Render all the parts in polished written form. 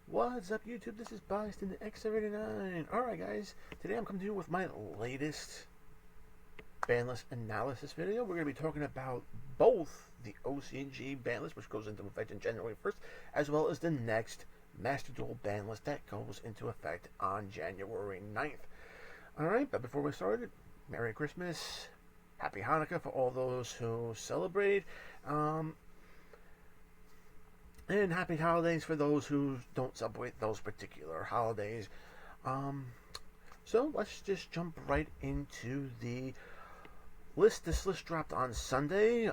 What's up, YouTube? This is Bystanderx79. Alright, guys, today I'm coming to you with my latest Banlist analysis video. We're going to be talking about both the OCG Banlist, which goes into effect on January 1st, as well as the next Master Duel Banlist that goes into effect on January 9th. Alright, but before we start, Merry Christmas, Happy Hanukkah for all those who celebrate. And happy holidays for those who don't celebrate those particular holidays. So let's just jump right into the list. This list dropped on Sunday,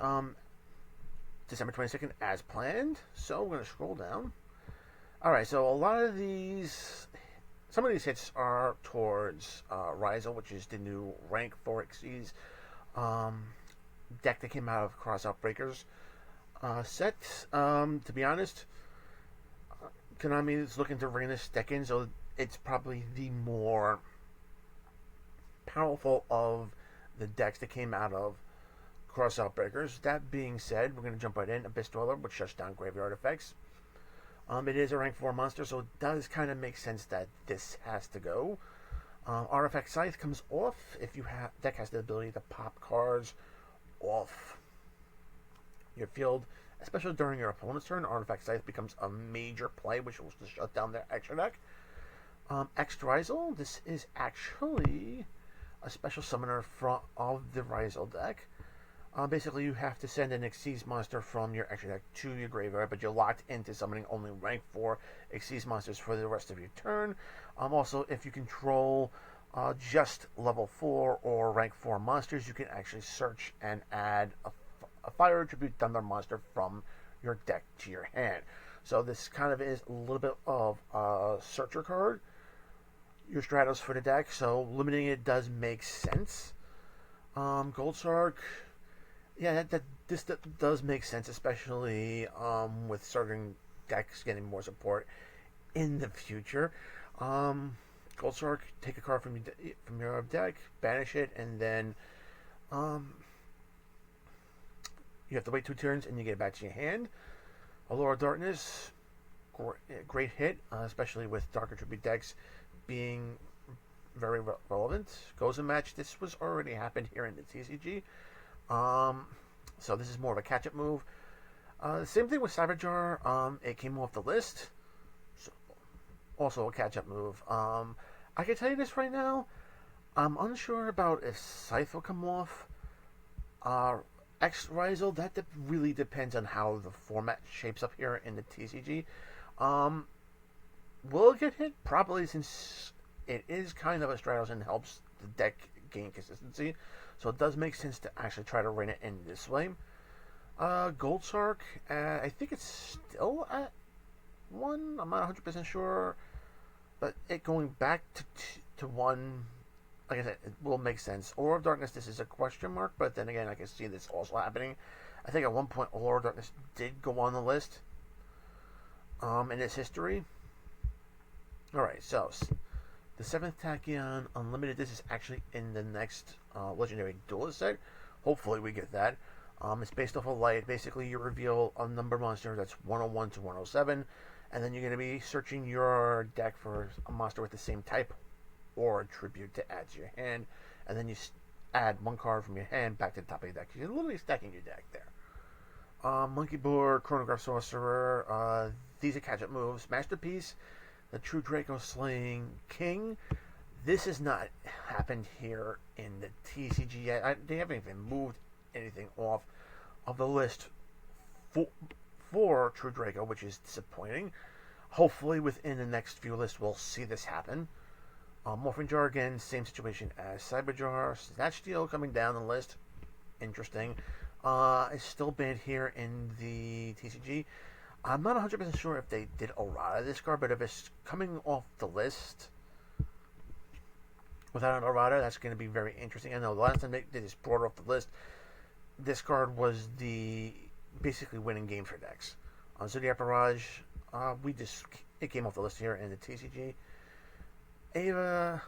December 22nd, as planned. So we're going to scroll down. Alright, so a lot of these, some of these hits are towards Ryzel, which is the new rank 4 Xyz deck that came out of Cross Outbreakers. Set. To be honest, Konami is looking to bring this deck in, so it's probably the more powerful of the decks that came out of Cross Outbreakers. That being said, we're going to jump right in. Abyss Dweller, which shuts down graveyard effects. It is a rank 4 monster, so it does kind of make sense that this has to go. Artifact Scythe comes off if your deck has the ability to pop cards off your field, especially during your opponent's turn. Artifact Scythe becomes a major play, which will shut down their extra deck. X Ryzel, this is actually a special summoner of the Ryzel deck. Basically, you have to send an Xyz monster from your extra deck to your graveyard, but you're locked into summoning only rank 4 Xyz monsters for the rest of your turn. Also, if you control just level 4 or rank 4 monsters, you can actually search and add a Fire Attribute Thunder monster from your deck to your hand. So this kind of is a little bit of a searcher card, your Stratos for the deck, so limiting it does make sense. Gold Shark, yeah, this does make sense, especially with certain decks getting more support in the future. Gold Shark, take a card from your deck, banish it, and then you have to wait 2 turns and you get it back to your hand. Allure of Darkness, great hit, especially with Dark Attribute decks being very relevant. Goes a match. This was already happened here in the TCG. So this is more of a catch-up move. Same thing with Cyberjar. It came off the list. So also a catch-up move. I can tell you this right now. I'm unsure about if Scythe will come off. X Ryzel, that really depends on how the format shapes up here in the TCG. Will it get hit? Probably, since it is kind of a Stratos and helps the deck gain consistency. So it does make sense to actually try to rein it in this way. Gold Shark, I think it's still at 1. I'm not 100% sure. But it going back to 1... like I said, it will make sense. Allure of Darkness, this is a question mark, but then again, I can see this also happening. I think at one point, Allure of Darkness did go on the list in its history. Alright, so the 7th Tachyon Unlimited, this is actually in the next Legendary Duelist set. Hopefully we get that. It's based off of light. Basically, you reveal a number monster that's 101 to 107, and then you're going to be searching your deck for a monster with the same type or attribute to add to your hand, and then you add 1 card from your hand back to the top of your deck. You're literally stacking your deck there. Monkey Board, Chronograph Sorcerer, these are catch-up moves. Masterpiece, the True Draco Slaying King. This has not happened here in the TCG yet. They haven't even moved anything off of the list for True Draco, which is disappointing. Hopefully within the next few lists we'll see this happen. Morphing Jar, again, same situation as Cyberjar. Snatch Steal coming down the list. Interesting. It's still banned here in the TCG. I'm not 100% sure if they did errata this card, but if it's coming off the list without an errata, that's going to be very interesting. I know the last time they just brought it off the list, this card was the basically winning game for decks. Zodiac Barrage, it came off the list here in the TCG. Ava,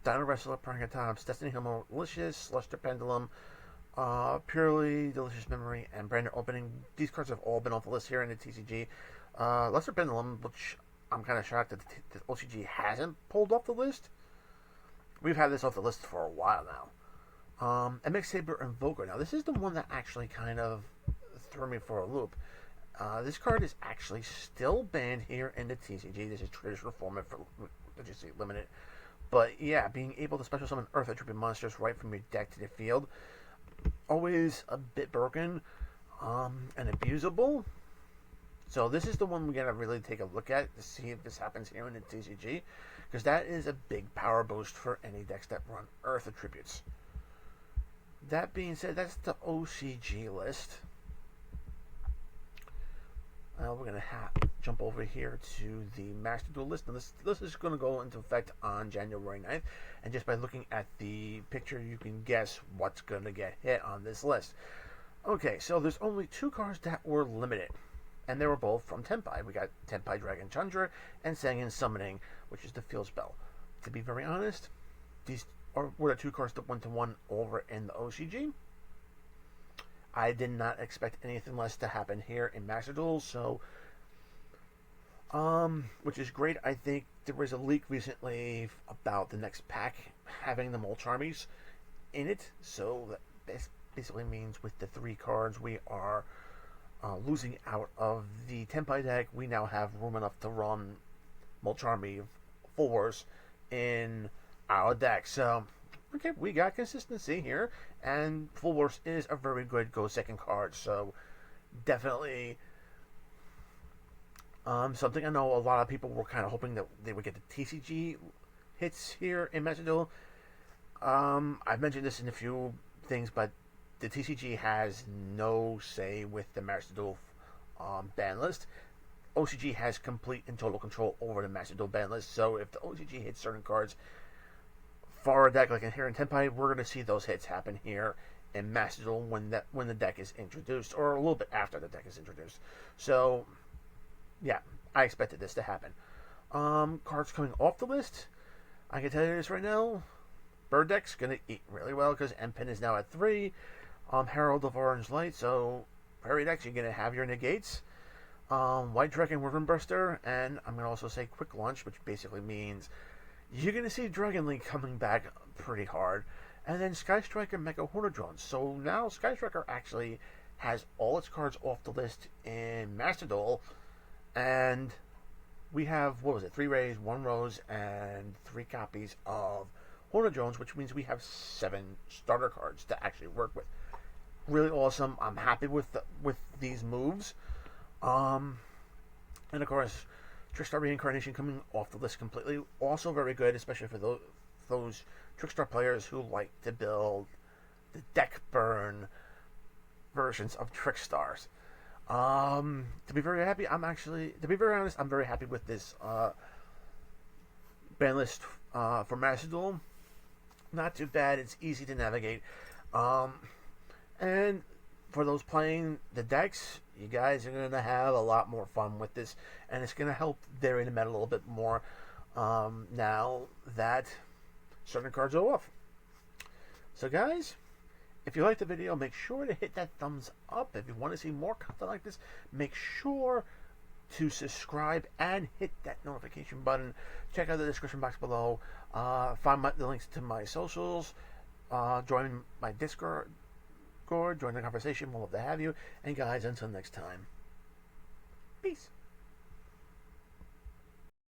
Dino Wrestler, Prangatons, Destiny Humble, Delicious, Luster Pendulum, Purely Delicious Memory, and Branded Opening. These cards have all been off the list here in the TCG. Luster Pendulum, which I'm kind of shocked that the OCG hasn't pulled off the list. We've had this off the list for a while now. MX Saber Invoker. Now, this is the one that actually kind of threw me for a loop. This card is actually still banned here in the TCG. This is traditional format for Legacy Limited. But yeah, being able to special summon Earth attribute monsters right from your deck to the field, always a bit broken and abusable. So this is the one we gotta really take a look at to see if this happens here in the TCG, because that is a big power boost for any decks that run Earth attributes. That being said, that's the OCG list. We're going to jump over here to the Master Duel list. Now, this list is going to go into effect on January 9th. And just by looking at the picture, you can guess what's going to get hit on this list. Okay, so there's only 2 cards that were limited. And they were both from Tenpai. We got Tenpai Dragon Chandra and Sangen Summoning, which is the field spell. To be very honest, these were the 2 cards that went to 1 over in the OCG. I did not expect anything less to happen here in Master Duel, so, which is great. I think there was a leak recently about the next pack having the Molcharmies in it, so that basically means with the 3 cards we are losing out of the Tenpai deck. We now have room enough to run Molcharmy Force in our deck, so okay, we got consistency here, and Full Force is a very good go second card, so definitely something I know a lot of people were kind of hoping that they would get the TCG hits here in Master Duel. I've mentioned this in a few things, but the TCG has no say with the Master Duel ban list. OCG has complete and total control over the Master Duel ban list, so if the OCG hits certain cards for a deck like in here in Tenpai, we're going to see those hits happen here in Master Duel when the deck is introduced, or a little bit after the deck is introduced. So, yeah, I expected this to happen. Cards coming off the list, I can tell you this right now. Bird deck's going to eat really well because M-Pin is now at 3. Herald of Orange Light, so Prairie decks, you're going to have your negates. White Dragon Wyvern Burster, and I'm going to also say Quick Launch, which basically means you're going to see Dragon Link coming back pretty hard. And then Sky Striker Mega Hornet Drones. So now Sky Striker actually has all its cards off the list in Master Duel. And we have, 3 Rays, 1 Rose, and 3 copies of Hornet Drones, which means we have 7 starter cards to actually work with. Really awesome. I'm happy with these moves. And of course, Trickstar Reincarnation coming off the list completely. Also very good, especially for those Trickstar players who like to build the deck burn versions of Trickstars. To be very happy, to be very honest, I'm very happy with this ban list for Master Duel. Not too bad. It's easy to navigate. And for those playing the decks, you guys are going to have a lot more fun with this, and it's going to help vary the meta a little bit more now that certain cards are off. So guys, if you liked the video, make sure to hit that thumbs up. If you want to see more content like this, make sure to subscribe and hit that notification button. Check out the description box below. Find the links to my socials. Join my Discord. Join the conversation. We'll love to have you. And guys, until next time, peace.